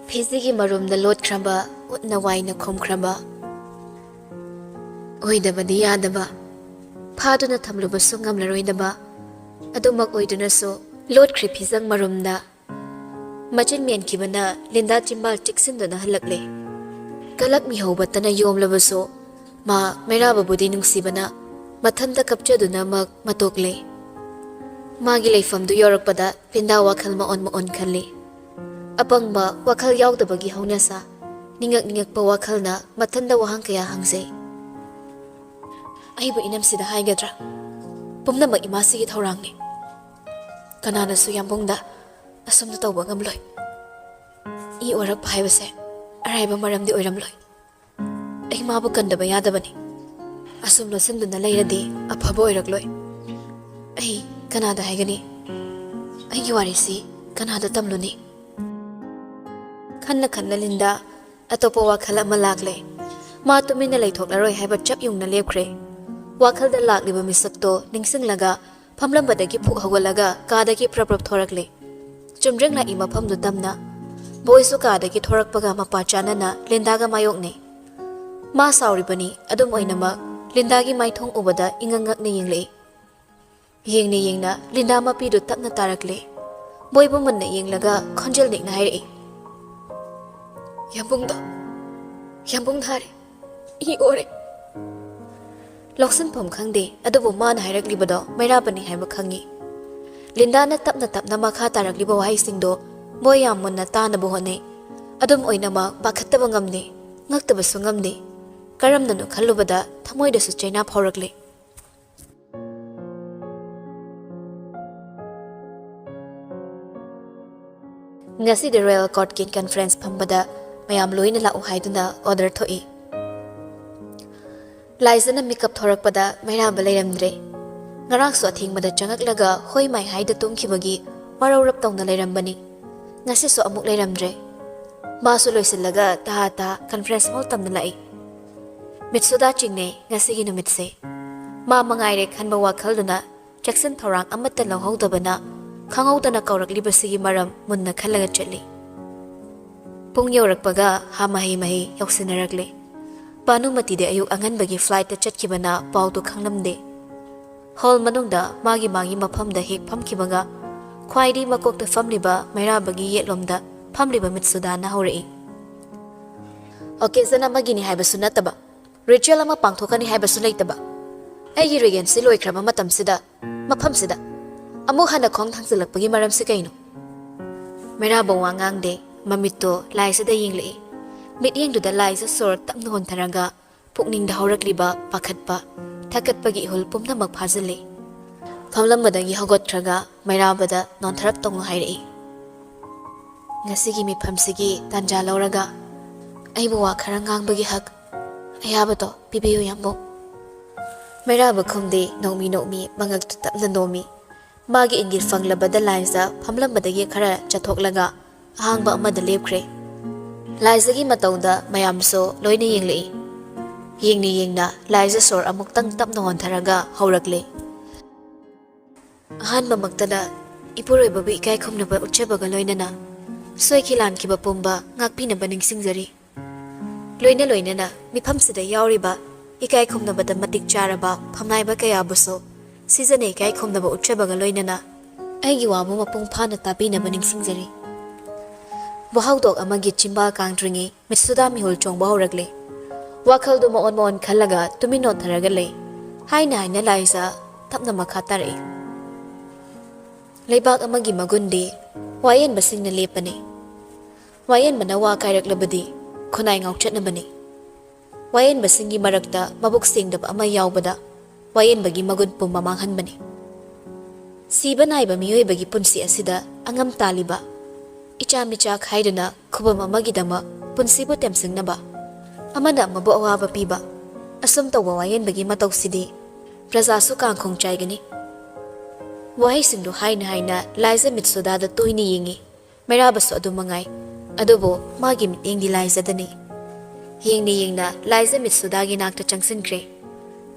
Fizigi marumda lot kraba utna waina khom kraba oidabadi yadaba phaduna thamluba sungam laroidaba adumak oiduna so lot khri phizang marumda machin men kibana linda chimbal tiksinduna halakle kalak mi hobatana yomlabaso ma meraba budi nungsibana mathanda kapchaduna mak matokle magi leifamdu yorakpada linda wakhal ma on khalli apangba wakhal yaudabagi haunasa ningak pa wakhalna mathanda wahang kaya hangse aibu inam sida haigadra pumnamak imasigi thorangni kanana su yambungda asumda tawba ngamloi I orak phaibase araiba maramdi oiramloi ai mabu kandaba yadabani asum no sinduna leiradi aphabo oirakloi ai kanada haigani ai warisi kanada tamluni khanna linda atopo wakhal ama lakle ma tumina leithoklaroi haiba chap yungna lepkhre wakhal da lakliba misakto ningsinglaga phamlambadagi phuk hawalaga kadagi praprap thorakle chumrengna ima phamdu tamna boisu kadagi thorakpaga mapa chanana lindaga mayokne ma sauribani adum oinama lindagi maithong ubada ingangakne yengna linda mapidu tapna tarakle boibu manna yenglaga khonjel nikna hairi yambung dhare I ore loksan pom khangde adubu man hairaklibodo mairabani haiba khangi linda na tapna makha taraklibo wahai singdo moi yam munna tanabu hone adum oinama pakhattaba ngamne ngaktaba sungamne karamnanu khallubada thamoida su chaina phaurakle ngasi the royal court kin conference phambada mayam loina la haiduna order thoi laizana makeup thorakpada mairaba leiramdre ngarak so thingmada changaklaga hoi mai haida tumkhibagi waraurup tongna leirambani ngasi so amuk leiramdre masu loisilaga ta conference hall tamna lai mitsuda chingne ngasi gi numitse ma mangaire khanba wakalduna jackson thorang amatta lohawdabana khangawdana kaurakliba maram munna khalaga chatli pung yorakpaga ha mahi yoksinaragle Panumati de ayuk anganbagi flight chatkibana pautu khanglamde hall manungda magi mafam da hek phamkibaga khwaidi makokta famliba mairabagi yetlomda famliba mitsuda na hori occasion amagini haiba sunataba ritual ama pangthokani haiba sulaitaba aigi regency loikrama matamsida mafamsida amu hana khong thangsilakpagi maram se kaino mairaba wangangde mamitto laisida yingli Mityeng du da laisa sor tapna hontaraga pukning da haurakliba pakhatpa thakatpagi hol pumna mak phazale phamlambadagi hogotthraga mairabada nontharap tongo hairi ngasigi miphamsigi tanja lauraga aibu wa kharangangbagi hak ayabato pibiyu yambo mairaba khumde nomi mangak tapna nomi magi ingir fanglabada laisa phamlambadagi khara chathoklaga ahangba amada lepkhre Laizagi matauda mayamso loina yengna laiza sor amuk tang tapna hontaraga haurakle ahanba maktada ipuroi babi ikai khumnaba utchebaga loinana soikhilan kiba pumba ngakpinaba ningsingjari loinana mifamsida yauriba ikai khumnabada matik charaba phamnaiba kaya buso sizane ikai khumnaba utchebaga loinana aigi wamu mapung phana tapinaba ningsingjari Wahaudok amagi chimba kangtringi mitsuda mihol chongba horakle wakhaldu mon khallaga tumino tharagale haina laisa tapna makha tare leibak amagi magundi wayen basingna lepane wayen manawa kairaklabadi khunai ngauchatna bani wayen basingi marakta mabuk singdab ama yaubada wayen bagi magun pum mamanghan bani siba naiba miyoi bagi punsi asida angam taliba Icha khaiduna khubam amagidama punsibu temsingnaba amana mabu awaba piba asum tawwa wayen bagi matawsidi prajasu kangkhong chaigani wahai singdu haina laiza mitsuda da toini yingi merabasu adu mangai adubo magi mitengdi laiza dani yengna laiza mitsuda gi nakta changsinkre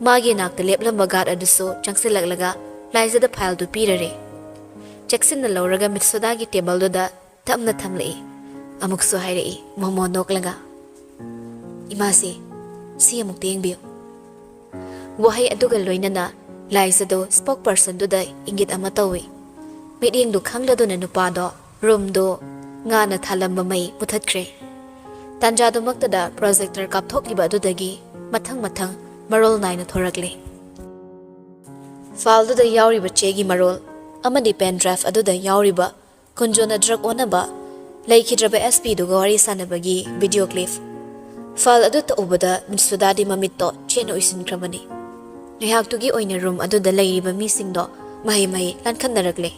magi nakta leplamba gad aduso changsilaklaga laiza da file du pirare Jackson na lauraga mitsuda gi table da tamna thamlei Amukso hairei momo noklaga. Imase si amuk tengbiyo. Wahai aduga loinana laisado spokesperson duda ingit ama tawi. Miding du khangla do na nupado room do nga na thalamba mai muthatkre. Tanja do maktada projector kapthokliba dudagi mathang marol naina thorakle. File duda yauriba chegi marol amadi pen drive aduda yauriba kunjona drug onaba laikhidraba SP du gori sanabagi video clip. File aduta ubada Mitsudadi mamito cheno isin kramani. Ngayag tugi oina room aduda layriba missing do mahi lankan narakle.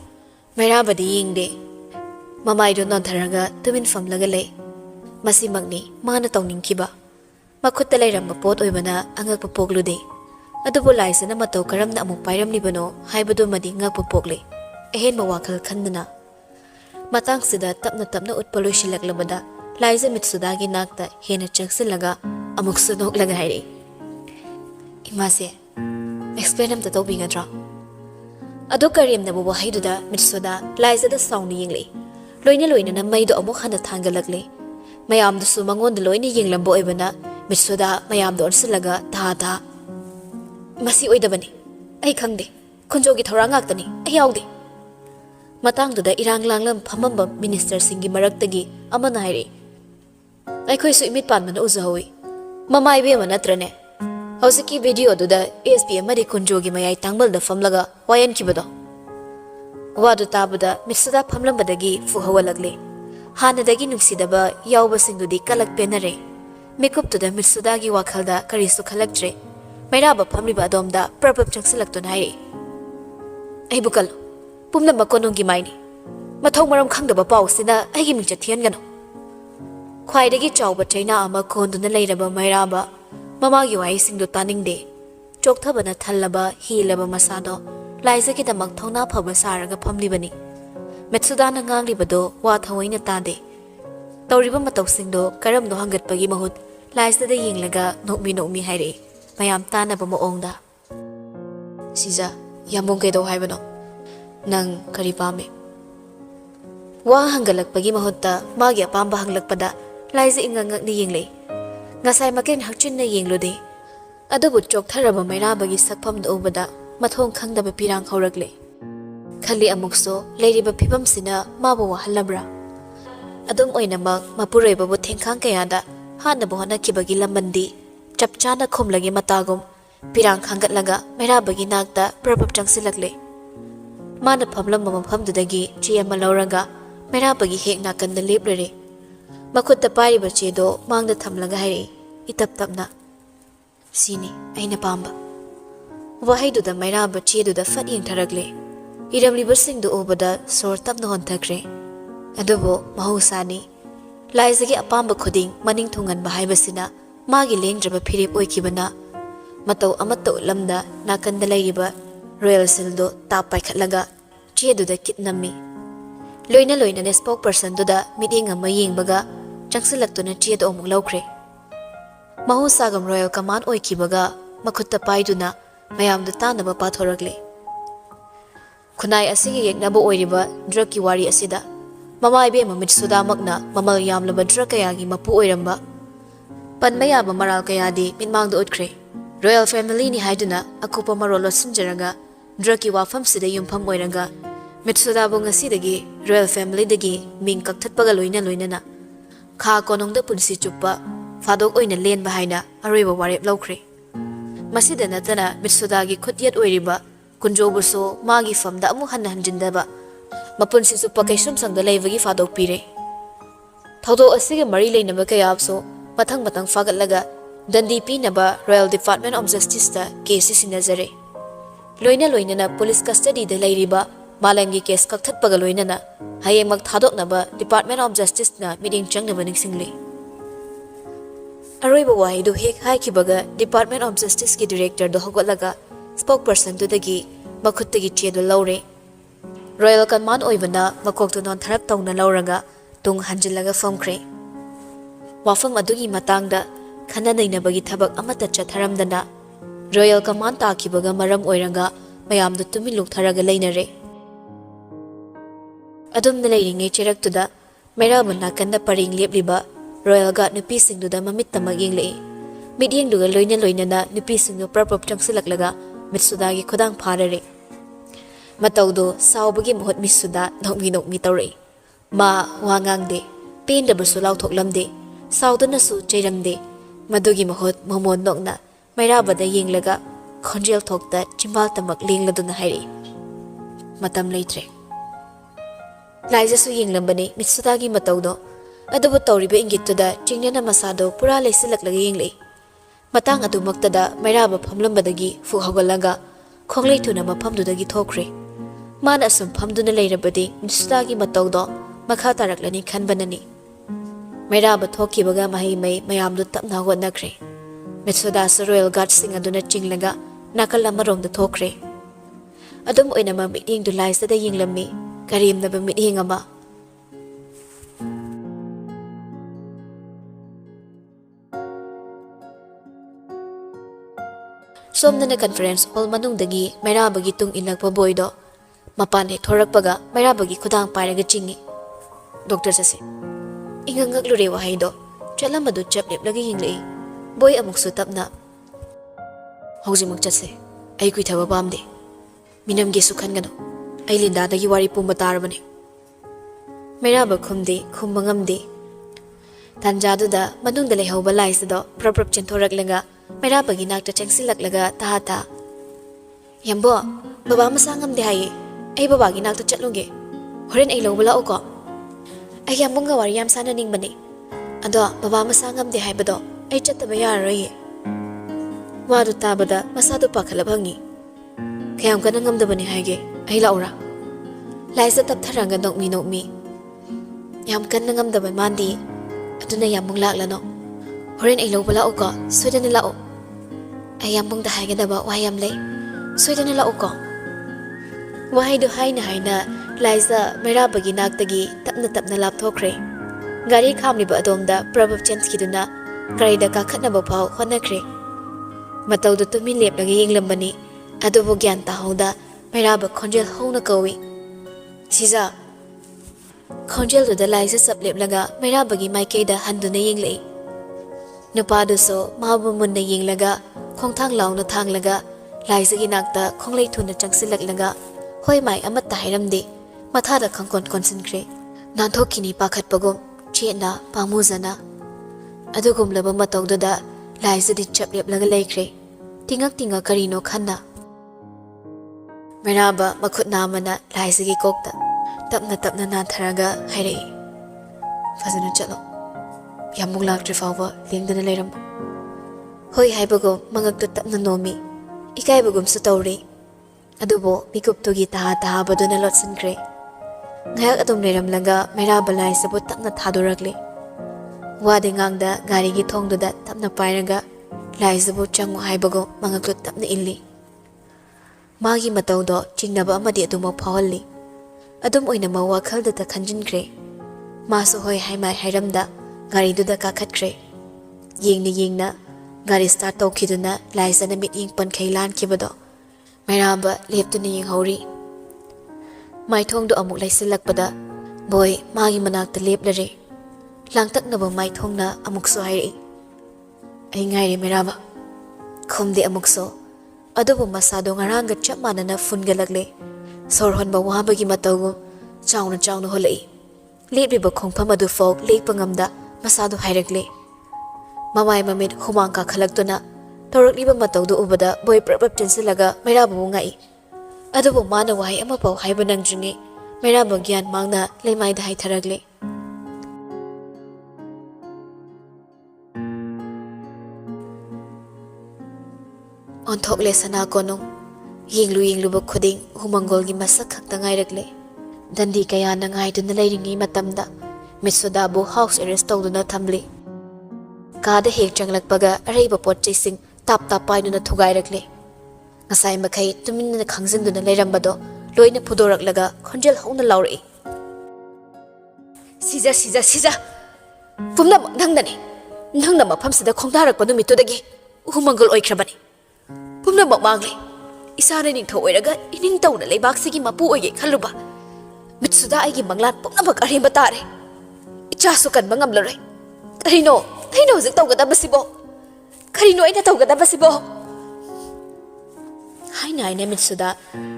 Mayrabadi yingde. Mamay do nontaraga tumin famlaga lay. Masimagni mana tawning kiba. Makuta layramba pot oibana angak papoglude. Adubo laisa na mataw karam na among pairam libano haibado madi ngak papogle. Ehen mawakal kandana. Matang sida tapna utpaloy silaklabada laisa Mitsudagi nakta hena chagsilaga amok sunok laga hairi. Imase, explain am tataw bingadra. Ado karim na bubuhay duda Mitsuda laisa da sound yingli. Loina na may do amok hana tanggalagli. Mayam do sumangon do loina yinglambo ibana Mitsuda mayam do orsilaga taha. Masi oida bani. Ay khangde. Kunjogi thorangak tani. Ay yaudi. Matang duda irang langlam phamamba minister singi maraktagi amana hairi. Ay khoi su imit pan man uzawi. Mamai be manatrane. Hauski video duda ASP amadi kunjogi mayai tangbal da famlaga wayan kibado. Wadu tabada Mitsuda phamlambadagi fuhawalagli. Hanadagi nungsidaba yawba singdudi kalak penare. Mekup tuda Mitsudagi wakhalda karisu khalaktre. Mayraba phamliba adomda prapap changsilaktun hairi. Ay bukal. Pumnamba konongi maini. Mathong maram khangdaba pawsina aygi mingcha thiangano. Khwaidagi chawba traina ama konduna layraba mayraba mamagi wai singdo taningde. Chokthabana thallaba hilaba masado laisaki damak thongna phaba saraga phamlibani. Mitsudana nganglibado wa thawaina tade. Tawriba mataw singdo karam do hangatpagi mahut laisada yinglaga nokmi haire. Mayam tanaba moongda. Shija yamong kedo haibano. Nang kari pame. Wa hangalakpagi mahutta magi apamba hanglakpada laisa ingangak ni yingle. Ngasai makin hakchin na yinglode. Adubu choktharaba mayrabagi sakpham do ubada mathong khangdaba pirang haurakle. Khali amukso leiriba phibam sina mabu wahalabra. Adum oinamak mapuroiba bu thengkhang kayada hana bu hana kibagi lambandi chapchana khomlagi matagum pirang khangatlaga mayrabagi nakta prapap changsilakle. Mana phamlam mamamdudagi chiyama lauraga mayrabagi hek nakanda leplere. Makutta pariba chedo mangda thamlaga hairi itap-tapna. Sini aina pamba. Wahaiduda mayraba cheduda fat yengtharagle. Iramliba singdu ubada sor tapna honthakre. Adubo mahusani laisagi apamba khuding maning thungan bahaibasina magi lengdraba phirip oikibana mataw amato lamda nakanda lairiba royal sildo tapai khatlaga cheduda kitnami. Loina ne spokesperson duda meeting ama yengbaga changsilaktuna chedo amuk lawkre. Mahusagam royal command oikibaga makutta paiduna mayamdu tanaba pathoragle. Khunai asigi yeknaba oiriba drug ki wari asida mamai be Mitsudda makna mamal yamlaba drug kayagi mapu oiramba panmayaba maral kayadi minmangdu utkre. Royal family ni haiduna akupa marolo sinjaraga drug ki wafam sida yumpham oiraga Mitsudda bu ngasidagi royal family dagi ming kakthatpaga loina kha konongda punsi chuppa fadok oina len bahaina aroiba warep lawkre. Masida natana Mitsuddagi khutyat oiriba kunjobuso magi famda amu hanna hanjindaba mapunsi chuppa kaisum sangda leibagi fadok pire. Thaudo asige mari leinaba kayapso mathang fagatlaga dandi pinaba Royal Department of Justice ta case sinazare. Loina na police custody da leiriba malangi case kakthatpaga loinana hayengmak thadoknaba Department of Justice na meeting changnaba ningsingli. Aroiba wahidu hek haikibaga Department of Justice ki director do hogolaga spokesperson to dagi makuttagi chedo laure. Royal Command oibana makokto non tharap tawna lauraga tung hanjilaga famkre. Wafam adugi matangda khana nainabagi thabak amata chatharamdana Royal Command takibaga maram oiraga mayamdu tumiluk tharaga leinare. Adum na leiringe cheraktuda Mairaba nakanda paring lepliba Royal Guard nupisingduda mamittamag yenglei. Midyengduga loinana nupisingdu prapap changsilaklaga Mitsudagi khodang pharare. Mataudo saubagi muhut Mitsuda nokmi tawrei. Ma wangangde pendabasu lauthoklamde saudanasu cheiramde madugi muhut momon nokna Mairabada yenglaga khonjel thokta chimbal tamak lengladuna hairi. Matam leitre. Laijasu yenglambani Mitsudagi mataudo adubu tawriba ingittuda chingnana masado pura leisilaklaga yenglei. Matang adumaktada Mairaba phamlambadagi fu hawalaga khonglei thuna maphamdudagi thokre. Mana asum phamduna leirabadi Mitsudagi mataudo makha taraklani khanbanani. Mairaba thokibaga mahai mai mayamdu tapna hotnakre. Mitsuda Royal Guard sing aduna chinglaga nakal amarongda thokre. Adum oinama mityeng du laisada yinglammi karimnaba mityeng ama. Somdana conference hall manungdagi Mairabagi tung inlakpa boydo mapan he thorakpaga Mairabagi khudang pairaga chingi. Doctor sase ingangaklure wahaido chalamadu chapleplaga yinglei boy amuksu tapna hojimuk chatse ai kui thaba pamde minamge sukhangano ai lindadagi wari pumba tarabane. Mairaba khumde khumbangamde tanjaduda manungda lehauba laisado prap chenthораklaga Mairabagi nakta changsilaklaga tahata yambo baba masangamde haye ai babagi nakta chatlunge horen ai lobala oko ai yamunga wari yam sana ningbane ado baba masangamde haibado ai chattaba yararoye. Wadu tabada masadu pakhalabhangi kayam kana ngamdabani haige ai laura laisa taptharanga nokmi yam kana ngamdaba mandi aduna yamung laklano horen ai lobala oko soidana lao ai yamungda haigadaba wayam lei soidana lao ko wahaidu haina laisa Mairabagi naktagi tapna lapthokre. Gari khamliba adomda prabhap chenskiduna garida kakhatnaba phau honakre. Mataudu tumin leplaga yenglambani adubu gyan tahauda Mairaba khonjel hona kawi. Shija khonjel duda laisa sapleplaga Mairabagi maikeida handuna yenglei. Nupadu so mabu munna yenglaga khongthang launa thanglaga laisagi nakta khonglei thuna changsilaklaga hoi mai amatta hairamde mathada khangkon konsinkre. Nanthokini pakhatpagum chena pamuzana adugumlaba mataududa laisadi chapleplaga leikre. Tingak karino khanna Mairaba makhut namana laisagi kokta tapna nantharaga hairei. Fazana chalo yamuk laktre fawba lengdana leiram. Hoi haibagum mangaktu tapna nomi ikaibagum su tawri adubo mikuptugi taha baduna lotsankre. Ngayak adum leiramlaga Mairaba laisabu tapna thadurakle. Wade ngangda garigi thongduda tapna pairaga laisabu changu haibagum mangaktu tapna illi. Magi mataudo chingnaba amadi adumak phawalli. Adum oinama wakhalda khanjinkre. Masu hoi haimai hairamda gariduda kakhatkre. Yengna gari start tawkhiduna laisana mityeng pankhei lankibado Mairaba leptuna yenghauri. Maithongdu amuk laisilakpada boy magi manakta leplare. Langtaknaba maithongna amukso hairi. Ai ngairi Mairaba khumde amukso adubu masado ngaranga chap manana fungalakle. Sorhonba wabagi matawum chauna holai. Lepliba khongpham adu folk lekpangamda masado hairakle. Mamai mamit humangka khalaktuna tawrakliba matawdu ubada boy prap chensilaga Mairaba ngai. Adubu mana wahai ama pau haiba nangjingi Mairaba gyan mangna leimaida haitharagle. Onthokle sana konong yenglu khuding humangolgi masak khakta ngairakle. Dandi kaya na ngaiduna leiringi matamda Mitsudabu house arrest tawduna thamli. Kada hek changlakpaga araiba potchising tap paiduna thugairakle. Ngasai makai tuminna khangzinduna leirambado loina phudoraklaga khonjel hauna lauri. Shija pumna nangdani nangna mafamsida khongdarakpa numitudagi humangol oikrabani. Pumna mangli isana ningtho oiraga ining tawna leibaksigi mapu oige khaluba Mitsuda aigi manglan pumna aremba tare. ꯆꯥꯁꯨ ꯀꯟꯕ ꯉꯝꯂꯔꯣꯏ ꯀꯔꯤꯅꯣ ꯑꯩꯅ ꯍꯧꯖꯤꯛ ꯇꯧꯒꯗꯕꯁꯤꯕꯣ ꯀꯔꯤꯅꯣ ꯑꯩꯅ ꯇꯧꯒꯗꯕꯁꯤꯕꯣ haina mitsuda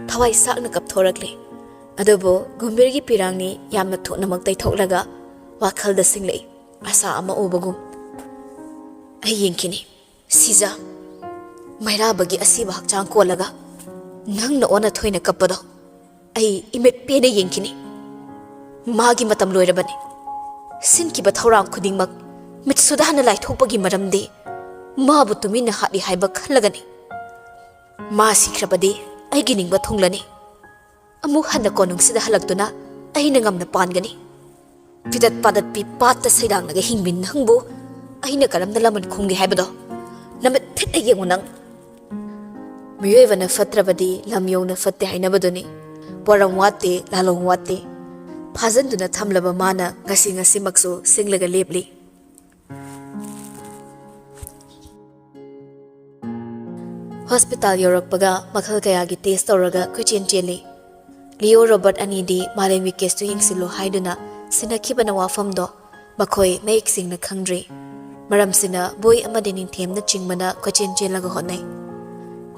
thawai sakna kapthoragli adubu gumbirgi pirangni yamna thoknamak taitholaga wakhalda singlei asa ama ubagum ai yengkini sija mairabagi asiba hakchang kolaga nangna ona thoina kapado ai imet pene yengkini magi matam loirabani sinkiba thorang khudingmak mitsuda hana laithopagi maramde mabu tumina hali haiba khalagani ma sikrabadi aigi ningba thunglani amu hana konungsida halaktuna aina ngamna pangani pidat padat pi patta saidang naga hingmin hangbu aina karamna laman khunggi haibado namet thit ayengunang miyoivana fatrabadi lamyona fatte hainabadoni poram wate lalong wate phajanduna thamlaba mana ngasi ngasi maksu singlaga lepli hospital yorakpaga makhal kayagi test tawraga kuchen cheli Leo Robert anidi malemi case to yingsilo haiduna sinakhibana wafamdo makhoi maik singna khangdri maram sina boy amadi ningthemna chingmana kuchen chelaga honai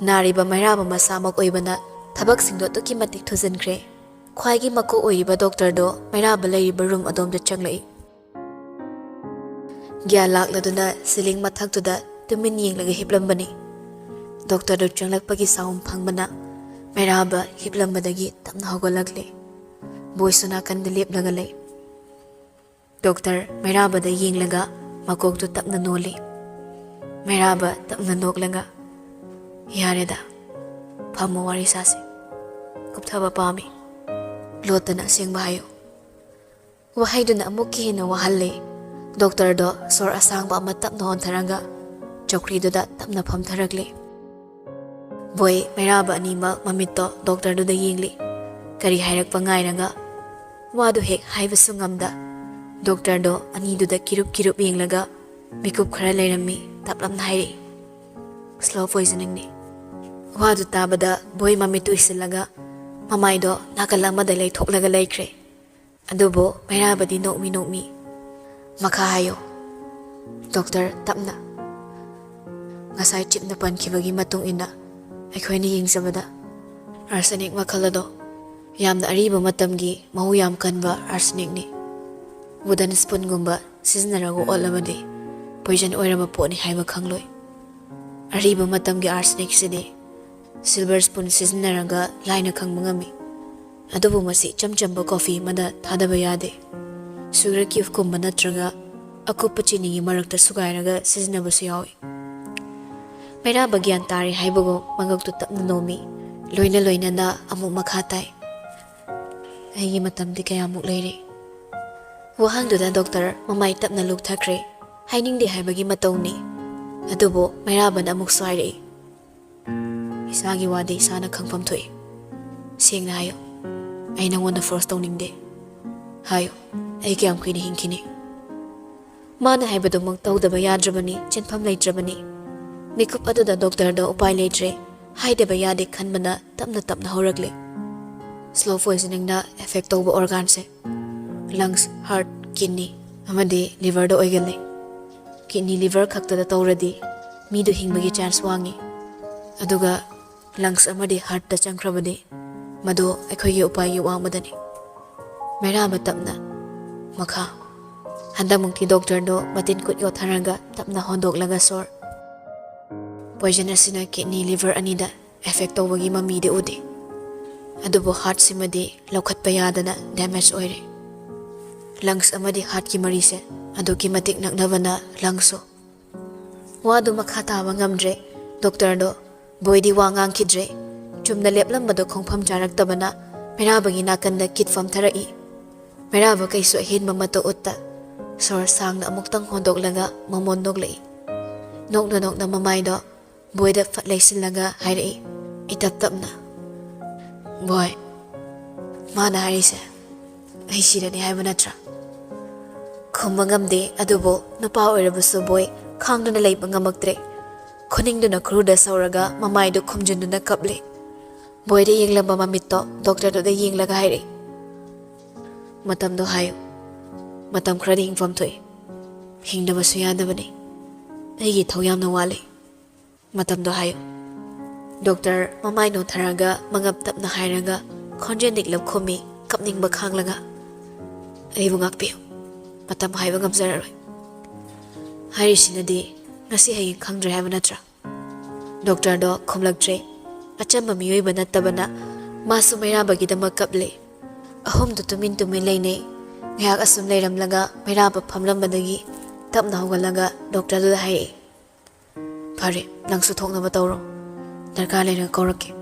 nariba mairaba masamak oibana thabak singdo to kimatik thujankhre khwaigi mako oiba doctor do mairaba laiba room adomda changlai gya lakladuna siling mathaktuda tumin yenglaga hiplambani Doctor do changlakpagi saum phangbana mairaba hiplambadagi tamna hogolakle boysuna kande lepnaga lei Doctor mairaba da yenglaga makok tu tapna noli mairaba tapna noklaga yareda phamo wari sase kupthaba pami lotana sengba hayo wahaiduna amukki hina wahalle Doctor do sor asangba ama tapna hontharanga chokri do da tapna phamtharagle boy mairaba anima mamito doctor do da yengli kari hairak pangairaga wadu hek haibasu ngamda doctor do ani do da kirup yenglaga mikup khara leirami taplam hairi slow poisoning ni wadu tabada boy mamitu isilaga mamai do nakalama da lei thoklaga laikre adubo mairaba di nokmi makha hayo doctor tapna ngasai chipna pankibagi matung ina ꯑꯩꯈꯣꯏꯅ ꯌꯦꯡꯖꯕꯗ arsenic ꯃꯈꯜ ꯑꯗꯣ ꯌꯥꯝꯅ ꯑꯔꯤꯕ ꯃꯇꯝꯒꯤ ꯃꯍꯨ ꯌꯥꯝ ꯀꯟꯕ arsenic ꯅꯤ wooden spoonꯒꯨꯝꯕ ꯁꯤꯖꯤꯟꯅꯔꯒ ꯑꯣꯠꯂꯕꯗꯤ poison ꯑꯣꯏꯔꯕ ꯄꯣꯠꯅꯤ ꯍꯥꯏꯕ ꯈꯪꯂꯣꯏ ꯑꯔꯤꯕ ꯃꯇꯝꯒꯤ arsenic ꯁꯤꯗꯤ silver spoon ꯁꯤꯖꯤꯟꯅꯔꯒ ꯂꯥꯏꯅ ꯈꯪꯕ ꯉꯝꯃꯤ ꯑꯗꯨꯕꯨ ꯃꯁꯤ ꯏꯆꯝ ꯆꯝꯕ ꯀꯣꯐꯤ ꯑꯃꯗ ꯊꯥꯗꯕ ꯌꯥꯗꯦ sugar cube ꯀꯨꯝꯕ ꯅꯠꯇ꯭ꯔꯒ ꯑꯀꯨꯞꯄ ꯆꯤꯅꯤꯒꯤ ꯃꯔꯛꯇ ꯁꯨꯒꯥꯏꯔꯒ ꯁꯤꯖꯤꯟꯅꯕꯁꯨ ꯌꯥꯎꯏ mairaba gyan tari haibago mangaktu tapna nomi loina loinana amuk makha tai aigi matamdi kayamuk leire wahangduda doctor mamai tapna luk thakre hainingde haibagi matawni adubo mairabana amuk swaire isagi wadi sana khangpam thoi sengna hayo ai nangona force tawningde hayo ai kyam khini hingkini mana haibadu mak tawdaba yadrabani chenpham leitrabani Mikup aduda doctor do upai leitre haideba yade khanbana tapna horagle slow poisoning na effect over organ se lungs heart kidney amadi liver do oigale kidney liver khakta da tawradi mi do hingbagi chance wangi aduga lungs amadi heart da changkrabadi mado aikhoigi upai yu wangmadani mairaba tapna makha handamukti doctor do matin kut yo tharanga tapna hondoklaga sor poison asina kidney liver anida effect over mami de ude adubo heart simadi lokhat payadana damage oire lungs amadi heart ki mari se aduki matik naknavana lungso wadu makhata wangamdre doctor do boydi wangang kidre chumna leplam mado khongpham jarak tabana merabagi nakanda kitfam tharai meraba kaiso hin mamato utta sor sangna amuktang hondok laga mamon doglei nokna mamai do boyda fatlaisin laga hairi itap tapna boy mana harise ai sirani haiba natra khumbangamde adubo napa oirabusu boy khangduna leiba ngamaktre khoningduna kruda sauraga mamai do khumjunduna kaple boyda yenglamba mamitto doctor do da yenglaga hairi matam do hayo Matam khara hingfam thoi. Hingdaba su yadabani. Aigi thau yamna wale. Matam do hayo. Doctor mamai no tharaga mangap tapna hairaga khonjen diklap khomi kapning ba khanglaga. Aibu ngakpiyo. Matam haiba ngamzararoi. Harisinadi ngasi haying khangdre haiba natra. Doctor do khomlakdre. Achamba miyoiba nattabana masu mairabagidama kaple. Ahom do tumin leine. Ngayak asum leiramlaga mairaba phamlambadagi tapna hogalaga doctor do haire. Pare nangsu thoknaba tawro. Darkar leina kaurake.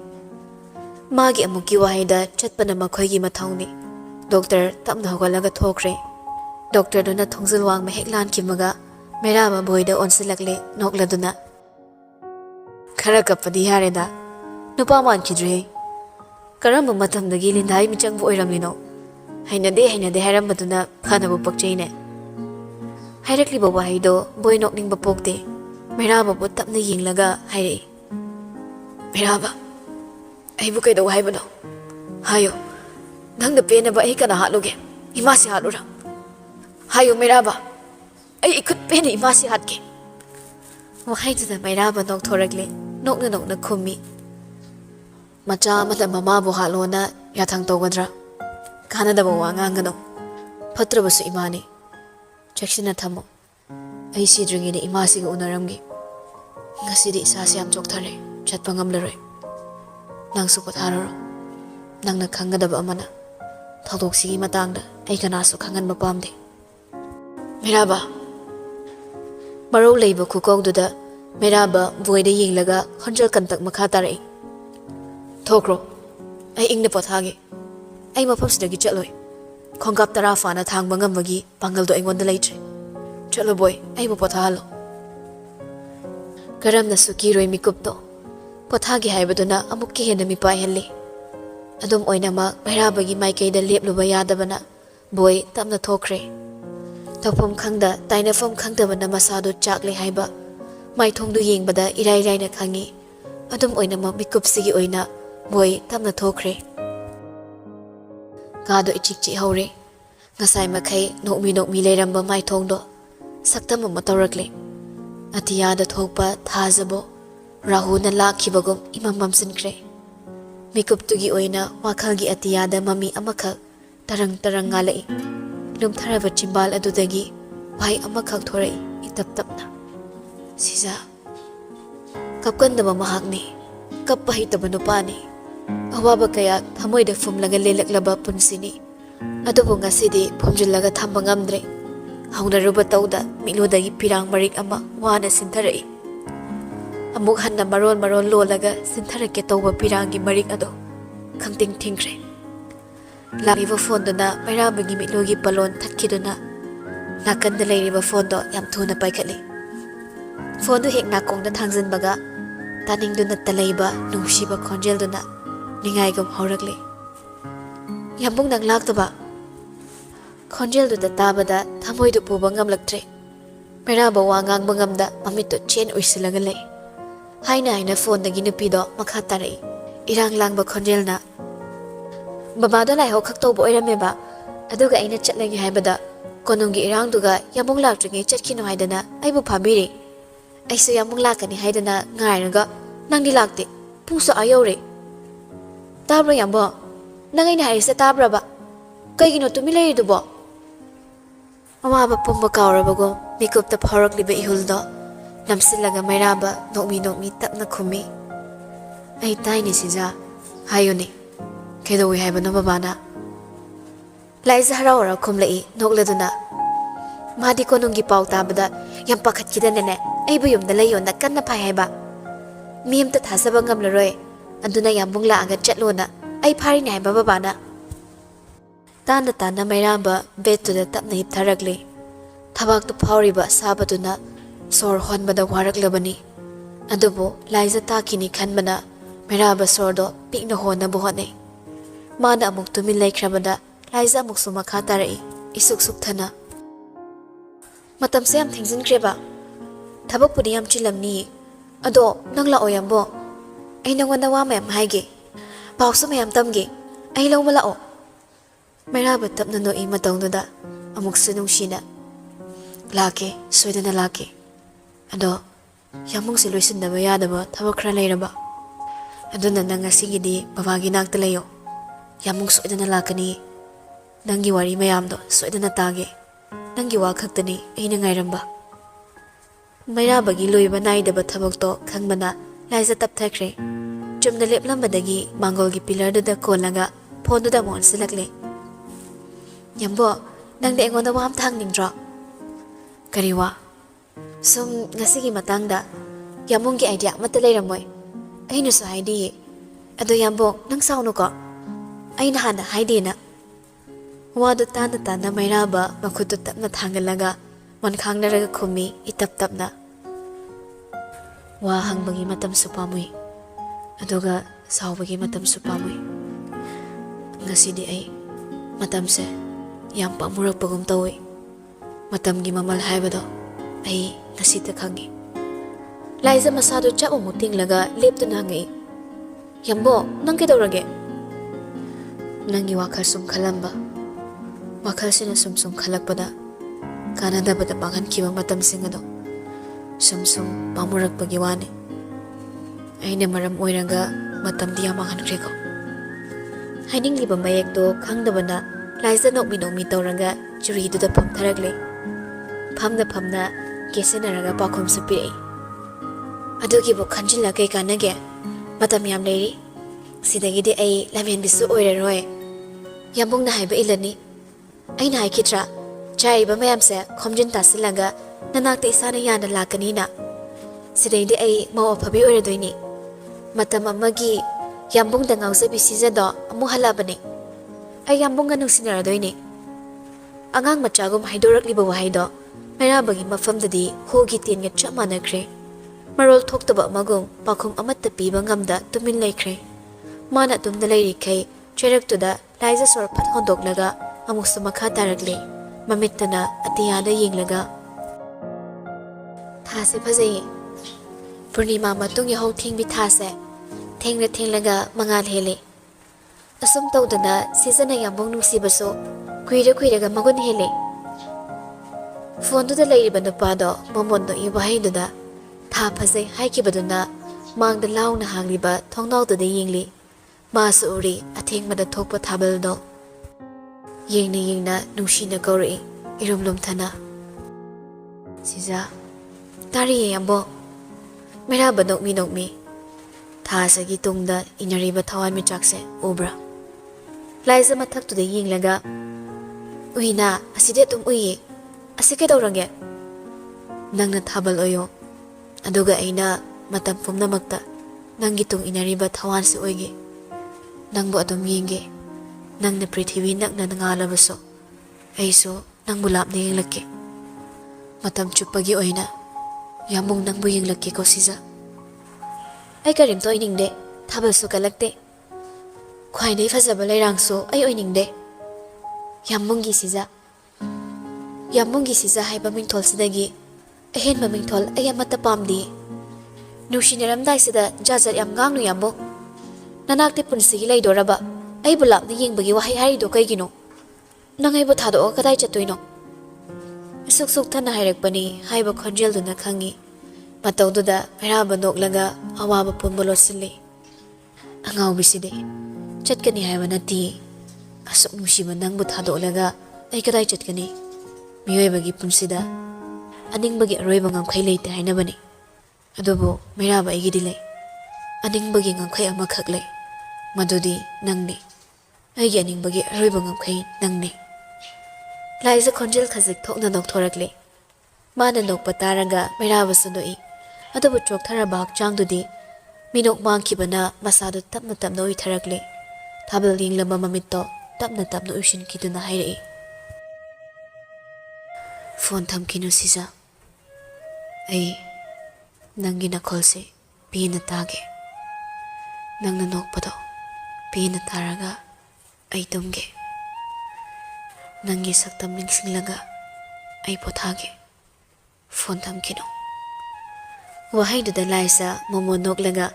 Magi amuki wahida chatpana makhoigi mathawni. Doctor tapna hogalaga thokre. Doctor do na thongzilwang ma heklan kimaga mairaba boida onsilakle nokladuna. Khara kapadi hareda. Nupa mankidre. Karamba matamdagi lindai michangbu oiramlino. Hainade hairambaduna khanabu pakchaine. Hairakliba wahido boy nokningba pokte. Mairaba bu tapna yinglaga haire. Mairaba, aibu kaidaw haibano. Hayo, nangda penaba ai kana hatluge. Imasi hatlura. Hayo Mairaba, ai ikut pena imasi hatke. Wahaituda Mairaba nokthoragli, nokna khummi. Macha amada mamabu hatlona yathang tawgadra. Kanadaba wa ngangano. Patrabasu imani. Chakshina thamo. Ai sidringini imasiga unaramgi. Ngasidi isasi am chokthare. Chatpa ngamlaroi. Nangsu pothararo. Nangna khangadaba amana. Thaudoksigi matangda ai kanasu khanganba pamde. Mairaba. Marau leiba khukawduda Mairaba voida yinglaga khonjal kantak makha tarai. Thokro. Ai ingna pothage. Ai mafamsidagi chatloi. Khongkap tara fana thangba ngambagi pangaldo aingonda leitre. Chalo boy, ai bo pothalo. Karamna sukiroi mikupto. Pothagi haibaduna amukki hena mi paihalli. Adum oinama Mairabagi maikaida lepluba yadabana boy tapna thokre. Thopom khangda tainafom khangdabana masado chakle haiba. Maithongdu yengbada irai-raina khangi. Adum oinama mikupsigi oina boy tapna thokre. Kado ichikchi haure. Ngasai makai nokmi leiramba maithongdo. Saktama matawrakle. Atiyada thokpa thazabo. Rahuna lakhibagum imamam sinkre. Mikuptugi oina wakhalgi atiyada mami amakak tarang ngalai. Lumtharaba chimbal adudagi wai amakak thorai itap-tapna. Siza. Kapkandaba mahakni. Kapahitaba nupani. Awaba kaya thamoida fumlaga lelaklaba punsini. Adubo ngasidi phumjillaga thamba ngamdre. Haunaruba tauda milodagi pirang marik ama wana sintharai. Amuk hanna maron lolaga sintharake tauba pirangi marik ado khangting thingre. Labiba phone-duna Mairabagi mitlogi palon thatkiduna nakanda leiriba phone-do yam thuna paikhatli. Phone-du hek nakongda thangjanbaga taningduna taleiba nungsiba khonjel-duna ningaigum haurakli. Yambung nang laktaba khonjel-duda tabada thamoidu puba ngamlaktre. Mairaba wa ngangba ngamda mamitto chen uisilaga lei. Haina phone-dagi nupido makha tarai. Irang langba khonjel-na Babado lai ho khak tawbo oirameba aduga aina chatlagi haibada konongi irangduga yamung laktringi chatkino haidana aibu phabiri aisu yamung lakani haidana ngairaga nangdi lakte pungsa ayore tabra yambo nangaina haise tabra ba kaigino tumi leiridubo amaba pumba kawrabago mikupta phorakliba ihuldo namsilaga Mairaba nokmi tapna khumi ai taini sija hayuni Kedawi haibana babana. Laisa harawara kumlai nokladuna. Madi konungi pau tabada yam pakhat kidanene aibu yumda layona kanna phai haiba. Miyamta thasaba ngamlaroi aduna yambung la aga chatlona ai phari nai haiba babana. Tana Mairaba betuda tapna hiptharakli. Thabak tu phawriba sabaduna sor honbada waraklabani. Adubo laisa takini khanbana Mairaba sordo pikna hona buhone. Mana amuk tumin laikhrabada laisa amuk suma khatarai isuk thana matam se am thingzin kreba thabak pudi yam chilamni ado nangla oyambo ai nangwana wa mayam haige pawsu mayam tamge ai lo mala o Mairaba tapna no i matawnuda amuksu nungshina lake soidana lake ado yamung si loisindaba yadaba thabak khara leiraba aduna nang asigidi babagi nakta leyo yamung soidana lakani nangi wari mayamdo soidana tage nangi wa khaktani aina ngairamba mairabagi loiba naidaba thabakto khangmana laisa tapthakre chumna leplambadagi mangolgi pillar da kolaga phone da mon silakle yambo nangde engonda wam thang ningdro kariwa sum ngasigi matangda yamungi idea mata leiramoi aina su haidi ado yambo nang saunu ko aina hana haidina wadu tanda tanda mairaba makutu tapna thangalaga mon khangnaraga khumi itap tapna wa hangbagi matam supamui aduga saubagi matam supamui ngasidi ai matamse yam pamurakpagum tawi matamgi mamal haibado ai nasita khangi laisa masadu chabu muting laga leptuna ngai yambo nang kedorage nangi wakhal sum khalamba wakhal sina sum khalakpada kanada bada pangan kiwa matam singado sum pamurakpagi wani aina maram oiraga matam dia mangan kreko haining liba mayek do khangdabana laisa nokmi tawraga juri du da pham tharagle phamna kesenaraga pakhom sapi adugi bo khanjila kai kanage matam yam leiri sidagi de ai lamen bisu oire roe yambung na haiba ilani aina haikitra chai ba mayam se khomjin tasilaga nanakte isana yana lakani na sidai de ai maw phabi oire doini matam amagi yambung da ngausa bi sizado amu halabani ai yambung ga nungsinara doini angang machagum haidorak liba wahaido mairabagi mafamdadi hogi tenga chamanakre marol thoktaba magum pakhum amatta piba ngamda tumin laikre mana tumda lairi kai cheraktuda laisa sor phat hondoklaga amuksu makha tarakle mamittana atiyada yenglaga thase phajai purnima matung yahau thingbi thase thenglaga mangal hele asum tawdana seasona yambong nungsibaso kuiraga magun hele phone da leiriba nupado mamondo I wahaiduda tha phajai haikibaduna mangda launa hangliba thongnawda yengli masu uri athengmada thokpa thabaldo yengna nungshina kori irumlum thana sija tari yambo mera banok mi thasagi tungda inariba thawan mi chakse ubra laisa mathak tu de yenglaga uina aside tum uyi asike dawrange nangna thabal oyo aduga aina matam pumnamakta nangi tung inariba thawan se oige nangbo adum yenge nangna prithvi nakna ngalabaso aiso nangbu lapne yenglakke matam chupagi oina yamung nangbu yenglakke ko sija ai karim to iningde thabal su kalakte khwainai phajaba lairangso ai oiningde yamungi sija haiba mingthol sidagi ahen ba mingthol ay amata pamdi nushinaram dai sida jajar yam ngangnu yambo nanakte punsigi laidoraba ai bulap ni yengbagi wahai hari do kaigino nangai bo thado kadai chatoino suk thana hairakpani haiba khonjel duna khangi matawduda meraba noklaga awaba punbolot sili angau biside chatkani haiba nati asuk nusiba nangbu thado laga ai kadai chatkani miyoibagi punsida aningbagi aroiba ngamkhai leite hainabani adubo meraba igidi lei aningbagi ngamkhai amakhak lei madudi nangni aigi aningbagi aroiba ngamkhai nangni laisa khonjel khajik thokna nokthorakle mana nokpa taraga meraba sunoi adubo chokthara changdudi minok mangkhibana masadu tapna uitharakle thabal yinglamba mamitto tapna ushin kiduna hairei phone thamkinu sija ai nangi nakolse pina tage nangna nokpado pina taraga ai tumge nangi saktam ningsinglaga ai pothage phone thamkinu wahaiduda laisa momo noklaga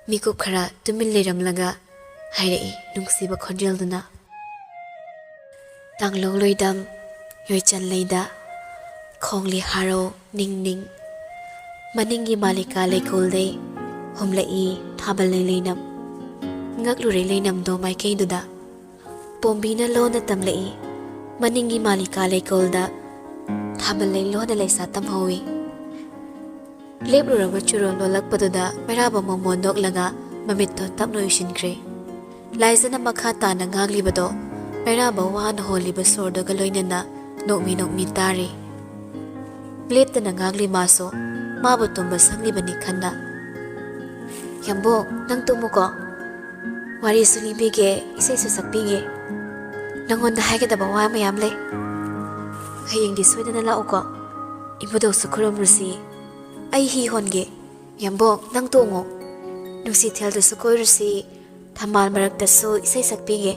mikup khara tumin leiramlaga hairei nungsiba khonjelduna tanglo loidam ยอยจันเลยดะของลีฮาโรนิ่งมันนิ่งยีมาลิกาเลยโกลเดหอมละอีทาบัลเลยนำงักลุเรเลยนำโดไม่เกยดูดะปมบีน่าโลนตำละอีมันนิ่งยีมาลิกาเลยโกลดะทาบัลเลยโลนเลยสาตำฮวีเล็บรูระวัชุโรโลลักปตุดะไม่ราบมองมนดอกละงะมามิดตัวตับโนยชินเกรลายเสนมาคาตานังากลีบดอไม่ราบว่านโฮลีบสโรดกลอยนันนะนกมีตารีเล็บตันงากลีมาโซมาบตุมบสังลีบันิคันดะยามโบนังตุมุกอวารีสุลีบีเกอิเซสุสักบีเกนังวันดาให้กันแต่บอกว่าไม่ยามเลยให้ยังดิสวยนั่นละอุกออิมบดอกสุขรมรุสีไอฮีฮอนเกยามโบนังตุงอนุสิเทลตุสุโกยรุสีทำมาลมารักตัดสู้อิเซสักบีเก